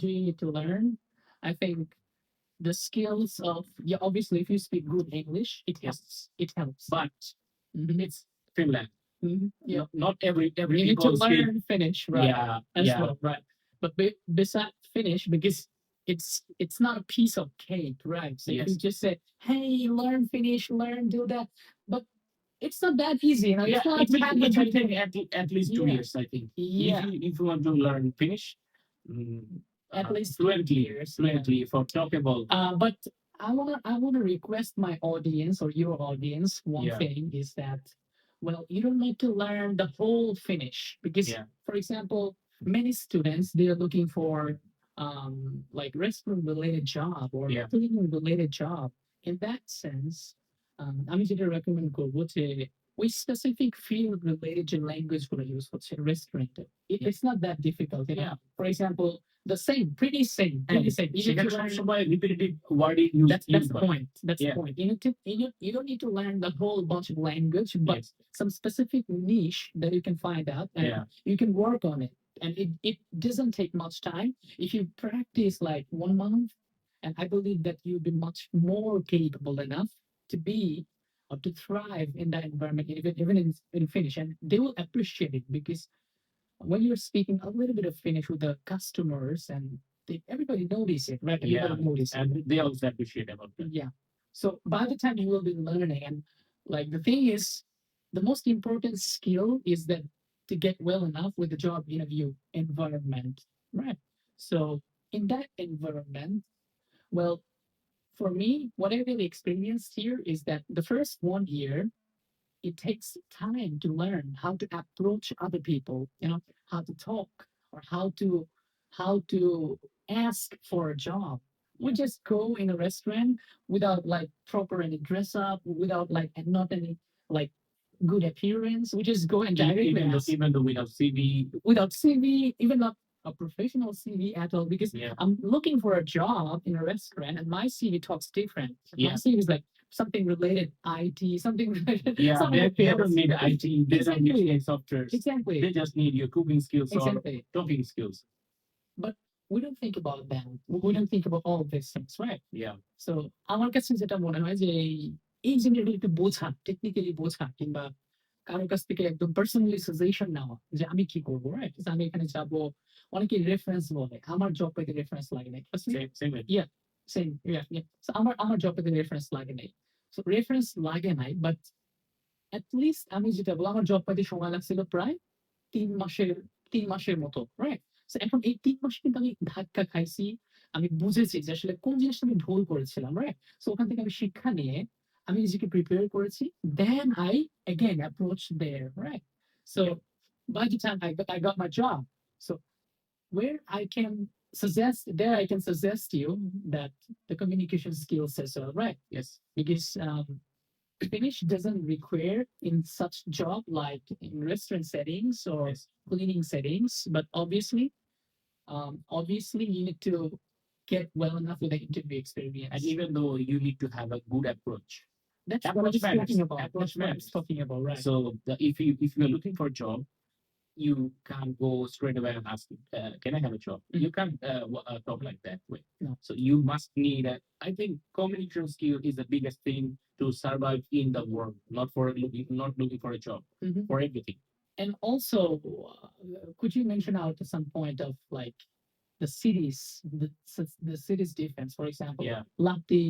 do you need to learn? I think the skills of, yeah, obviously if you speak good English, it helps. It helps. But Mhm. it's Finland. Yeah. Not every You need to people speak. learn Finnish, right? Yeah, As yeah, well, right? But besides Finnish, because it's not a piece of cake, right? So if you yes, just say, "Hey, learn Finnish, learn, do that," but it's not that easy, you know. yeah. It's not It will happening. take at least two Yeah, years, I think. yeah, If you want to learn Finnish, mm, at least 2 fluently, years. Yeah. for talkable. But I wanna request my audience or your audience one Yeah, thing is that, well, you don't need to learn the whole Finnish because, yeah, for example, many students they are looking for like restaurant related job or yeah, cleaning related job. In that sense, আমি যেটা recommend করবো যে ওই specific field related যে language গুলো use হচ্ছে restaurant yeah, it's not that difficult, you know. yeah. For example, the same, pretty same, And pretty same. You need সেখানে to learn. সবসময় repetitive wording use That's use the করে। point. That's the Yeah, point. You don't need to learn the whole bunch of language, but yes, some specific niche that you can find out and yeah, you can work on it. And it doesn't take much time. If you practice like 1 month, and I believe that you'll be much more capable enough to be or to thrive in that environment, even in Finnish. And they will appreciate it because when you're speaking a little bit of Finnish with the customers and everybody notice it, right? yeah. Everybody notice it. And they also appreciate about that. Yeah. So by the time you will be learning, and like the thing is, the most important skill is that to get well enough with the job interview environment, right? So in that environment, well, for me, what I really experienced here is that the first 1 year, it takes time to learn how to approach other people, you know, how to talk or how to ask for a job. We just go in a restaurant without like proper any dress up, without like and not any like good appearance. We just go and directly ask Even though we have CV, without CV, even not a professional CV at all, because yeah, I'm looking for a job in a restaurant and my CV talks different. My yeah, CV is like something related IT, something related, yeah. something They else. don't need IT, they don't need Exactly. any softwares. They Exactly. just need your cooking skills or Exactly. talking skills. But we don't think about that. We don't think about all these things, right? Yeah, So আমার কাছে যেটা মনে হয় যে এই জিনিসগুলো একটু বোঝা, টেকনিক্যালি বোঝা কিংবা কারোর কাছ থেকে একদম পার্সোনালি সাজেশন নেওয়া যে আমি কি করবো, রাইট? আমি এখানে যাব, অনেকে রেফারেন্স বলে, আমার জব পেতে রেফারেন্স লাগে নাই। same way. ইয়া সেম, ইয়া সো আমার জব পেতে রেফারেন্স লাগে নাই। সো রেফারেন্স লাগে নাই, বাট এট লিস্ট আমি যেটা বলবো আমার জব পাইতে সময় লাগছিল প্রায় ৩ মাসের ৩ মাসের মতো, রাইট? সো এখন এই ৩ মাসে কিন্তু আমি ধাক্কা খাইছি। আমি বুঝেছি যে আসলে কোন জিনিসটা আমি ভুল করেছিলাম, রাইট? সো ওখান থেকে আমি শিক্ষা নিয়ে আমি নিজেকে প্রিপেয়ার করেছি। দেন I again approached there, right? So by the time I got my job, so where I can I can suggest you that the communication skills as well, right? Yes, Because Finnish doesn't require in such job like in restaurant settings or yes, cleaning settings, but obviously you need to get well enough with the interview experience. and even though you need to have a good approach. That's what I Approach was matters. talking about. Approach That's what I was matters. talking about, right? So if you are looking for a job, you can't go straight away and ask, "Can I have a job?" Mhm. You can't talk like that way. No. So you must need a. I think communication skill is the biggest thing to survive in the world. Not looking for a job, Mhm. for everything. And also, could you mention out to some point of like the cities, the cities difference? For example, Yeah, Lahti,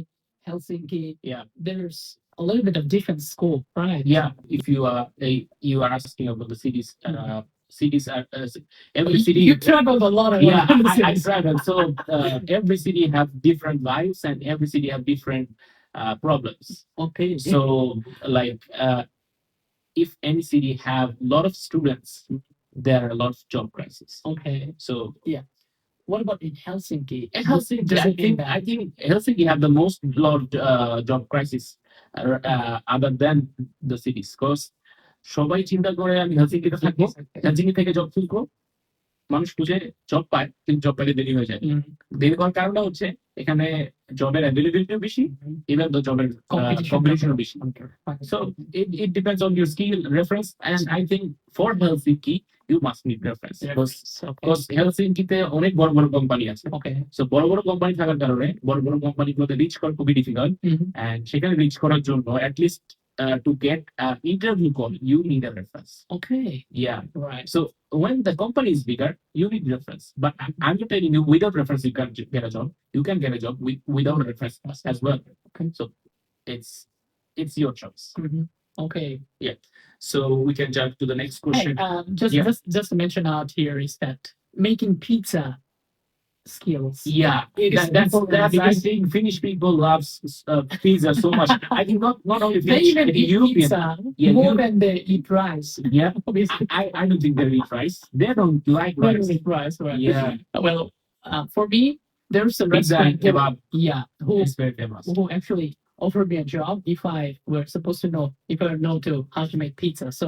Helsinki. yeah, There's a little bit of different scope, right? yeah. If you are asking about the cities, Mhm. cities are every city. You traveled a lot around Yeah, the I cities. travel. So every city have different vibes and every city have different problems. Okay. So like if any city have a lot of students, there are a lot of job crisis. Okay. So Yeah. What about in Helsinki? in Helsinki, Does it mean I think Helsinki have the most lot job crisis other than the cities. Because সবাই চিন্তা করে আমি হেলসিঙ্কিতে থাকবো, Helsinki থেকে job খুঁজবো, মানুষ খুঁজে জব পায় কিন্তু জব পাইতে দেরি হয়ে যায়। দেরি হওয়ার কারণটা হচ্ছে এখানে জবের অ্যাভেলেবিলিটিও বেশি, ইভেন তো জবের কম্পিটিশনও বেশি। So it depends on your skill reference, and I think for Helsinki you must need reference because Okay. হেলসিঙ্কিতে অনেক বড় বড় কোম্পানি আছে। Okay. সো বড় বড় কোম্পানি থাকার কারণে বড় বড় কোম্পানিগুলোতে রিচ করা খুবই ডিফিকাল্ট। Mhm. এন্ড সেখানে রিচ করার জন্য at least to get an interview call, you need a reference. Okay. Yeah. Right. So when the company is bigger, you need reference. But I'm telling you, without reference, you can't get a job. You can get a job without a reference as well. Okay. So it's your choice. Mhm. Okay. Yeah. So we can jump to the next Hey, question. Yeah. just to mention out here is that making pizza skills. Yeah, It is that's important I because think Finnish people loves pizza so much. I think not only they Finnish, even I think eat European. pizza Yeah, more you, than they eat rice. yeah. Obviously, I don't think they eat rice. They don't like they rice. don't eat rice, right? Yeah, Well, for me, there's a pizza and restaurant kebab yeah, who is very famous. actually offered me a job if I were supposed to know if I know to how to make pizza. So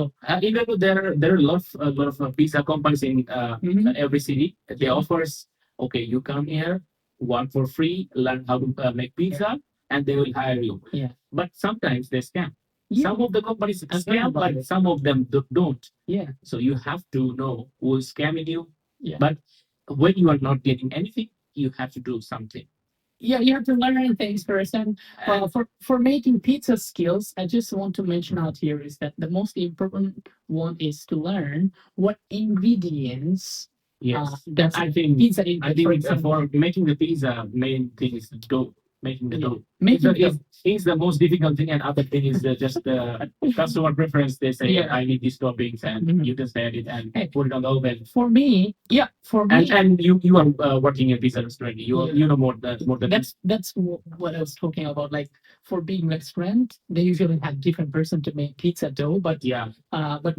Even though there are a lot of pizza companies in Mhm. every city, they offers okay, you come here, work for free, learn how to make pizza, and they will hire you. Yeah. But sometimes they scam. Yeah. Some of the companies I've heard scam, about but it. some of them don't. Yeah. So you have to know who is scamming you. Yeah. But when you are not getting anything, you have to do something. Yeah, you have to learn things first. And for making pizza skills, I just want to mention out here is that the most important one is to learn what ingredients. Yes, That's I think pizza. I For think example, for making the pizza, main thing is the dough. Making the Yeah. dough. Making Is the most difficult thing, and other thing is just the customer preference. They say, Yeah. I need these toppings, and Mhm. you just add it and Hey. put it on the oven. for me, yeah, for me, And you are working in pizza restaurant. Yeah. You know more than that's what I was talking about. Like for being restaurant, they usually have different person to make pizza dough, but yeah. but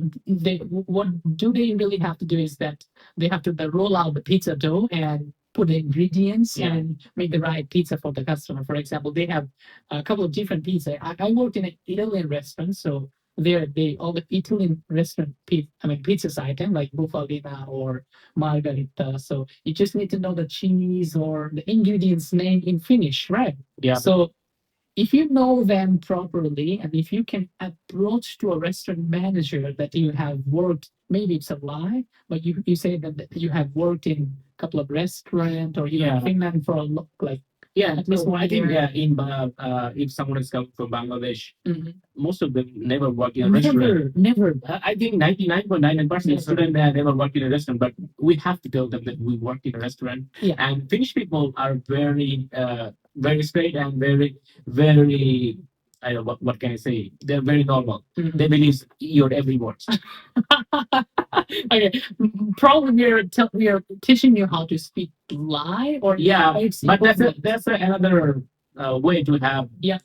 they what do they really have to do is that they have to roll out the pizza dough and put the ingredients Yeah. and make the right pizza for the customer. For example, they have a couple of different pizza. I worked in an Italian restaurant, so there they all the Italian restaurant pizza item like bufalina or margarita. So you just need to know the cheese or the ingredients name in Finnish, right? Yeah. So if you know them properly and if you can approach to a restaurant manager that you have worked, maybe it's a lie, but you say that you have worked in a couple of restaurants or even Yeah. Finland for like Yeah, at least no, one I think year. if someone is coming from Bangladesh, Mhm. most of them never work in a restaurant. Never. I think 99.99% Never. students never work in a restaurant, but we have to tell them that we work in a restaurant. Yeah. And Finnish people are very straight and very. I don't know what can I say. They're very normal. Mhm. They believe your every word. Okay, probably we are teaching you how to speak lie or Yeah, it's but important. that's another way to have Yeah.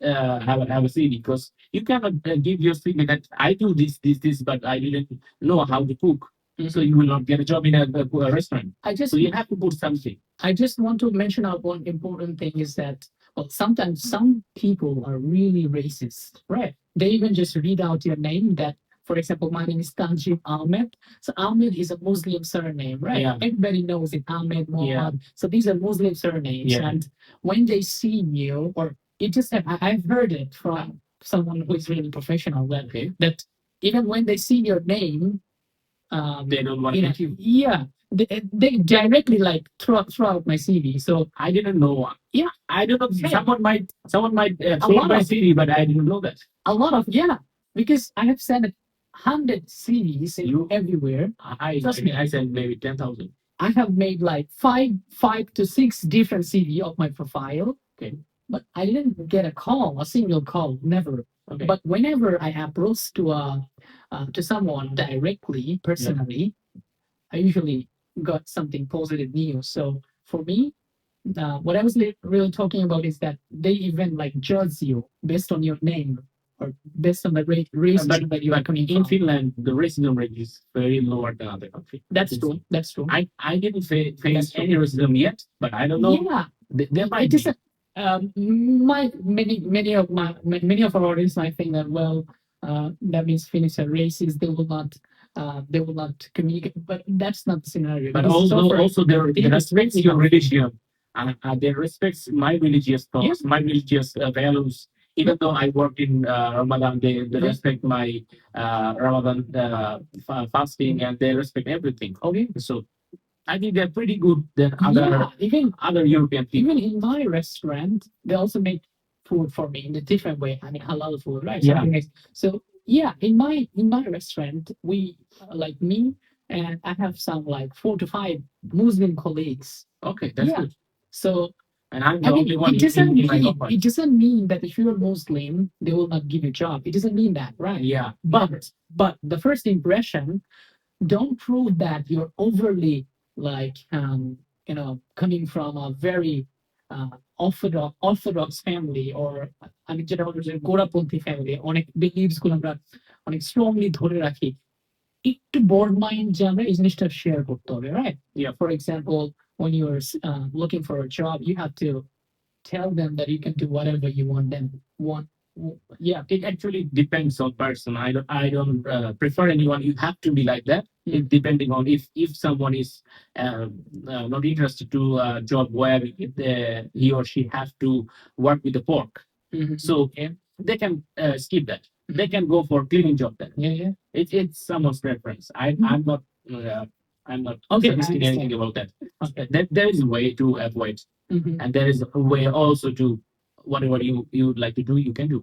have a CV because you cannot give your CV that I do this, but I didn't know how to cook. So Mhm. you will not get a job in a restaurant. I just So you have to put something. I just want to mention out one important thing is that well, sometimes some people are really racist, right? They even just read out your name that, for example, my name is Tanjib Ahmed. So Ahmed is a Muslim surname, right? Yeah. Everybody knows it, Ahmed, Muhammad. So these are Muslim surnames. Yeah. And when they see you, or it just, I've heard it from someone who is really professional that, Okay. that even when they see your name, They don't want to meet you. yeah, they directly like throw out my CV. So I didn't know. yeah, I don't know. Yeah. Someone might A take lot my of- CV, but I didn't know that. a lot of yeah, because I have sent 100 CVs You- everywhere. Trust me. I said maybe 10,000. I have made like five to six different CV of my profile. Okay. But I didn't get a single call, never. Okay. But whenever I approach to someone directly, personally, I usually got something positive news. So for me, what I was really talking about is that they even like judge you based on your name or based on the racism that you are coming in from. Finland, the racism rate is very lower than other countries. That's true. That's true. I didn't face That's true. any racism yet, but I don't know. Yeah, There might it be. is. Many of our audience might think that that means Finnish are racist. They will not communicate, but that's not the scenario. But Because also they it is respect really your healthy. religion. They respect my religious thoughts, Yeah. my religious values. Even though I work in Ramadan, they respect my Ramadan fasting and they respect everything. Okay, so I think they're pretty good than Yeah, even other European people. even in my restaurant, they also make food for me in a different way. I mean, halal food, right? Yeah. Something like so. Yeah, in my restaurant, we like me and I have some like 4 to 5 Muslim colleagues. Okay, that's Yeah. good. So And I'm the I mean, only one it doesn't in my mean company. it doesn't mean that if you're Muslim, they will not give you a job. It doesn't mean that, right? Yeah. But the first impression don't prove that you're overly like coming from a very orthodox family or আমি যেটা বলতে চাই গোড়াপন্থী family অনেক believes গুলো আমরা অনেক strongly ধরে রাখি একটু বোর্ড মাইন্ড যে আমরা এই জিনিসটা শেয়ার করতে হবে right for example when you're looking for a job you have to tell them that you can do whatever you want them want. Yeah, It actually depends on person. I don't prefer anyone. You have to be like that. It depending on if someone is not interested to a job where he or she has to work with the pork, so they can skip that. They can go for cleaning job then. Yeah. It's someone's preference. Uh, I'm not Okay, I suggesting understand. anything about that. Okay. There is a way to avoid, and there is a way also to whatever you would like to do, you can do.